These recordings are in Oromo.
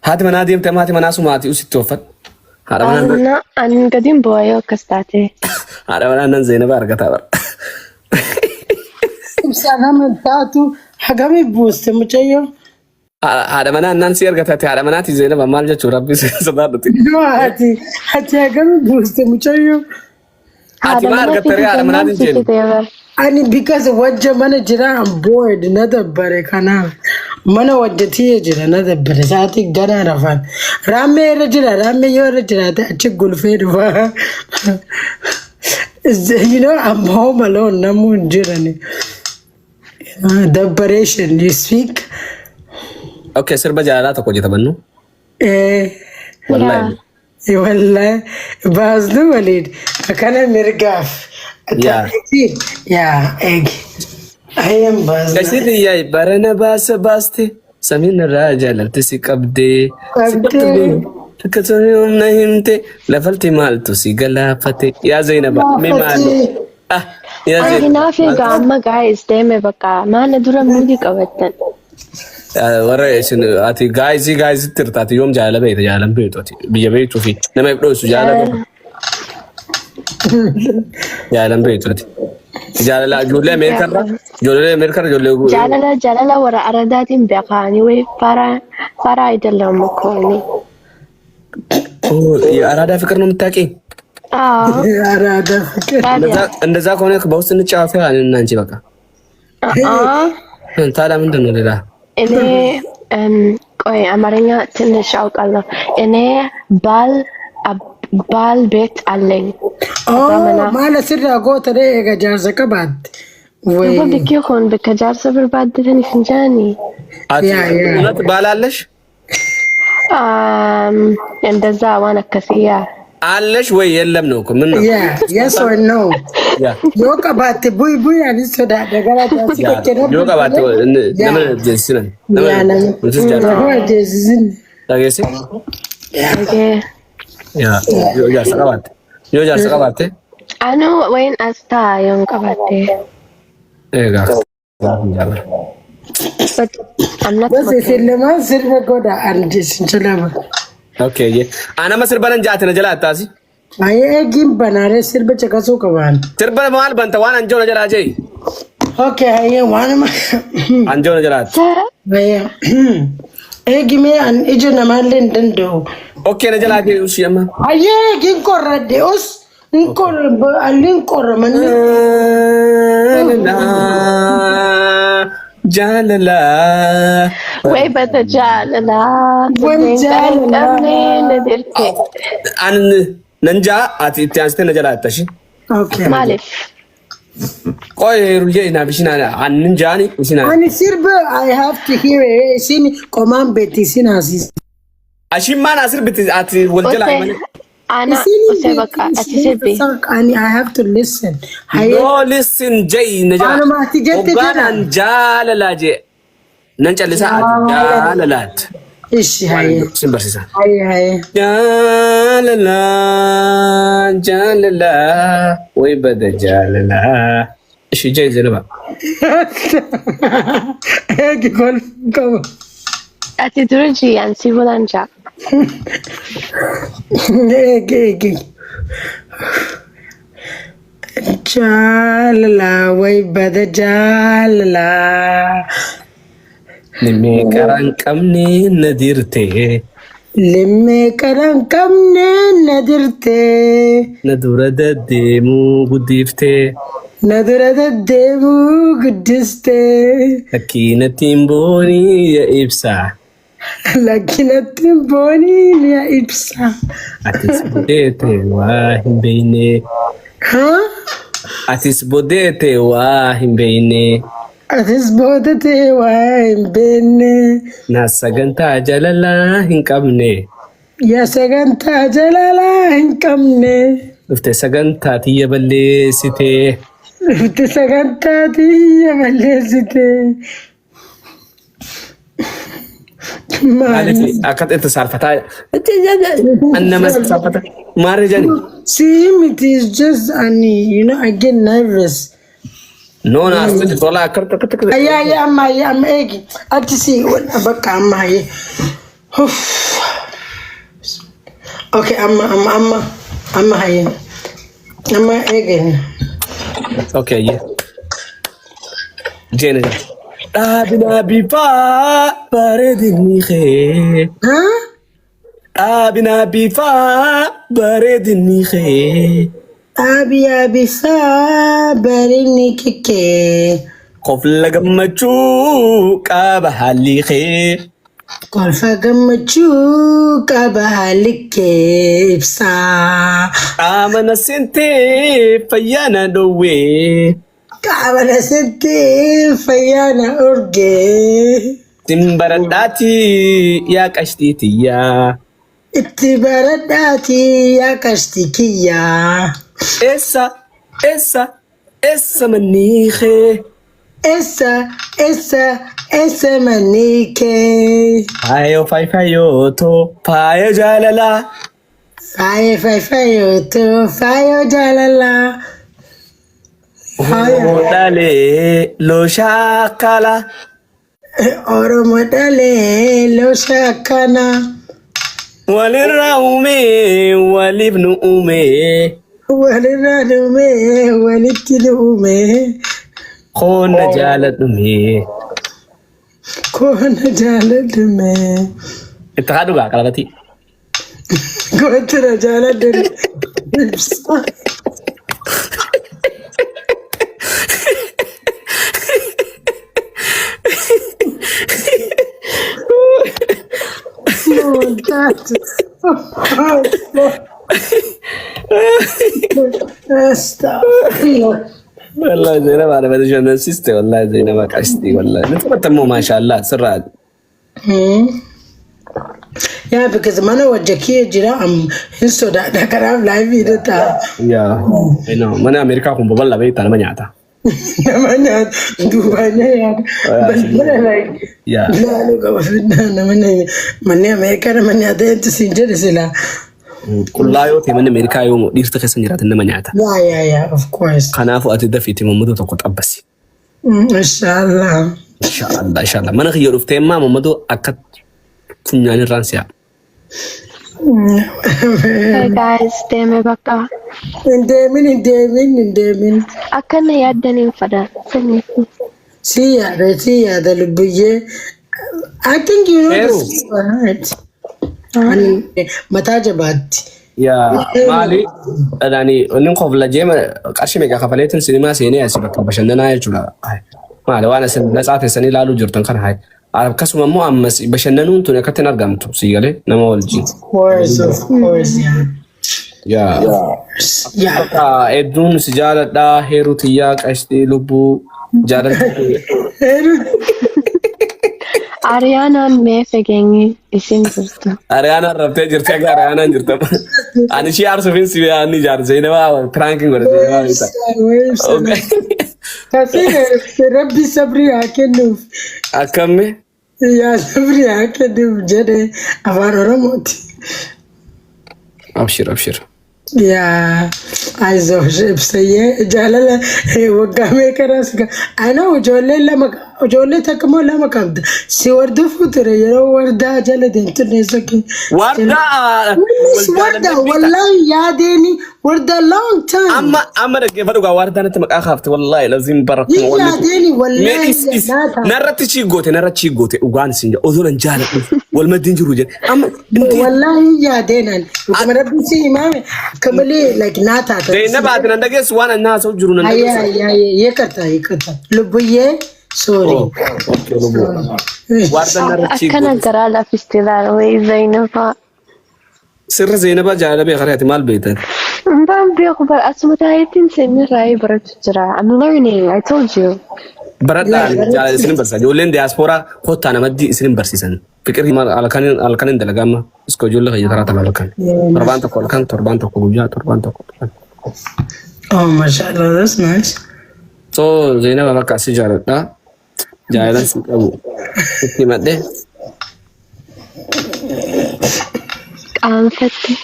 هات مناديم تماتي مناسو ماتي وستوفت أنا قديم بوايو كستاتي هذا منان زينب أرقتها سبسانا من تاتو حقامي بوست مجيو هذا منان نانسي أرقتها هذا مناتي زينب أمال جاتو ربي صدارتي هاتي حقامي بوست مجيو هاتي ما أرقتها هذا منادي جينب أنا because وجه mana jira I'm bored na dabbare kana mana wajja tiye jira na dabbare sati gana rafan rame ra jira rame yo ra jira ta ci gulfe duwa you know I'm home alone na mun jira ne dabbaration you speak okay sir bajala ta ko jita bannu wallahi wallahi baznu walid akana mirgaf yeah egg I am buzz كسيدي يا برنا باس باستي سمين الراجل تسي قبدي تكتوني نهمتي لفلتي مالتو سي غلافتي يا زينب مي مالو يا زينب أنا في قامة guys دايما بقى ما ندرى مودي قوتن ورا شنو اتي جايز ترتاتي يوم جاله بيتوتي بيتو في لما يبدوسو جاله جاله بيتوتي جاللا جولة ميركر جولة جاللا ورا أرداتي بقاني وي فرا يدلهم مكوني يا أرادا فكر نمتاكي أرادا فكر እንደዛ ከሆነ በውስጥ እንጫወት ያለን እና እንጂ በቃ ታዲያ ምንድን ነው ሌላ እኔ ቆይ አማርኛ ትንሽ አውቃለሁ እኔ ባል ቤት አለኝ ማለት ስራ ጎተደ ገጃርሰ ቀባት ወይ በኪሆን በከጃርሰ በርባደተን ፍንጃኒ አት ባላለሽ እንደዛ ዋና ከሲያ አለሽ ወይ የለም ነው ምን ነው yes or no ዮ ቀባት ቡይ አዲስ ወዳ ደጋራ ዮ ቀባት ለምን ጀስነን ለምን ጀስን ታገሲ ያ ሰቀባት ዮ ጃር ሰቀባት አኖ ወይን አስታ ዮን ቀባት ኤጋ but I'm not بس لما سيرفا غودا عندي سنجلما اوكي انا ما سربان جات نجلا تاسي اي جيم بناره سيربا چكاسو كوان سربا مال بنت وان انجو نجلا جاي اوكي هي وانا ما انجو نجلا هي اي جيمي ان اجو نمالين دندو اوكي نجلا جاي وشيما اي جيم كورديوس نكور الين كور من جاللا way but جاللا وجاللا ندرتي ان ننجا اتي تانست نجلا تشي اوكي معلش قوي رجينا بشنا عن ننجاني وشنا انا سيربا I have to hear it سين كمان بيتي سين عزيز اشي ما ناصر بتاتي والجلا انا اسبك اتسبي I have to listen no listen جاي نجلا انا ما تجت وقال جاللا جي ننجل ساعات جاللات ايش هاي سنبرسيسا هاي جاللا ويبدا جاللا ايش جاي زلمه هيك يقول كم اتدرجي يعني سيفولانجا هيك جاللا ويبدا جاللا لمي كران كمني نديرتي لمي كران كمني نديرتي ندورة ديمو قديفتي ندورة ديمو قدستي لكينة تيمبوني يا إبسا لكينة تيمبوني يا إبسا أتسبوديتي واهم بيني ها أتسبوديتي واهم بيني أتسبودتي وين بيني ناسا جلالا هنكمني يا سجنتا جلالا هنكمني وفتي سجنتا تيا بليستي وفتي سجنتا تيا بليستي قالت لي أكاد أنت صارفتها أنا ما صارفتها ما رجعني See it is just you know I get nervous No, no, أصلاً والله كرت يا أما إيجي أتسي وأنا بكا أما هي Okay, amma hayin. Amma again. Okay, yeah. Jenna. Abina bifa baredini khe. Huh? Abina bifa baredini khe. Abi fa barini kike. Qofla gammachu qaba hali khe. Kolfa gammachu qaba halike ibsa. Amana sente fayyana dowe. Qabana sente fayyana urge. Timbaradati ya kashtitiya. Ittibaradati ya kashtikiya. Essa manike. Essa manike. Fayo to fayo jalala. Fayo to fayo jalala. Dale lo shakala. Oromo dale lo shakana. Waliraume walibnu ume. Waliradume walitilume. Khona jaladume. Kona jaladume. Ittihadu ga kalati. Kontara jaladume. والله زينب انا بدي شو نسيت والله زينب قشتي والله نتمتموا ما شاء الله سراد. Yeah, because mana wajaki jira am hinso da karam live data. Yeah, I know. Mana Amerika kung babal labi tan manyata. Namanya Dubai ya. Mana like. Yeah. Lalu ka wafida namanya mana Amerika namanya ada itu sinjir sila. Kullayo te mana Amerika yo dirta kasan jira tan manyata. Yeah, of course. Kanafu atidafi te mamudu to kot abbasi. Inshallah. Inshallah. Mana khiyur ufte ma mamudu akat funyani ransia. Hey guys, deme baka. Indemin. Akana yaddanin fada. Sani. See ya, the lubuye. I think you know this right. Matajabat. Yeah, Mali. Adani, unin kofla jema kashi mega kafaletin sinema sene ya sibaka bashandana ya chula. Mali wana sen nasate sani lalu jurtan kan hai. Arab kasuma mu ammas bashandanun tune katen argamtu sigale nama walji. Of course, yeah. Edun sijala da heru tiya kashti lubu jaran. Ariana me fegengi isin jirta. Ariana rabte jirta ga Ariana jirta. Ani shi arsu fin siya ani jar zainaba pranking gore zainaba. Okay. Kasi Rabbi sabri akenu. Akamme? Ya sabri akenu jade avarora moti. Abshir. Yeah, I saw say Jalala Wagame Karaska. I know Jole Takamo Lamakam. See what the future, you know, where da Jaladin to Nesaki. Warda Wallahi Yadeni, were the long time. I'm gonna give her a warda to Makahaf to Wallahi, Lazim Barak. Yadeni, Wallahi. Naratichi gote, Ugansin, Ozun Janet, Walmadin Jurujan. Wallahi Yadenan. Kamarabi, Mami. Kabali like nata. They never had an against one and now so Juruna. Yekata. Lubuye, sorry. Akana garala festival way Zainaba. Sir Zainaba Jalabi Harat Malbeta. I'm learning, I told you. Barata Slimbers, you learn diaspora, Hotana Madi Slimberson. Fikir Alcanin de la Gama, Scojula, Yatarata Malakan. Torbanto Kuya. Oh, mashallah, that's nice. So, Zainaba Kasi Jarata, Jailans, Timade. I'm 50.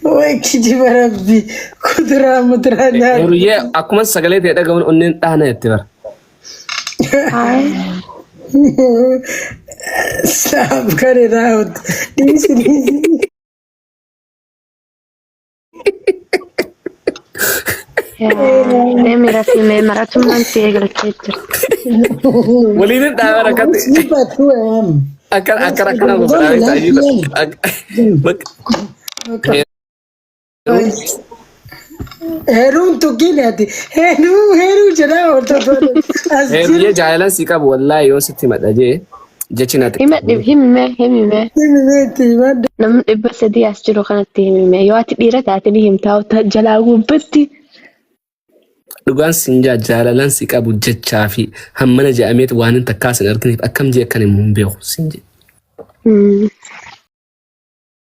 Wai kiji barabbi kudra mudrana Ruye akuman sagale te daga on nin dana yettibar Stop, cut it out. Easy. Deemi rafii maratummaan si eegalchee jirti. Waliin dhaabara kati. Sleep at 2 a.m. Akkana Heeruun tukkinaati. Heeruu jedhaa hordofaa. Heeruyee jaalan si qabu wallaahi yoo sitti madhajee jechi natti. Himime. Namni 300 as jiru kanatti himime. Yoo ati dhiira taate ni himtaa jalaa gubbatti. Dhugaan sinjaa jaalalan si qabu jechaa fi hammana jedhameet waan hin takkaasan arginiif akkam jee akkan immoo hin beeku sinjee.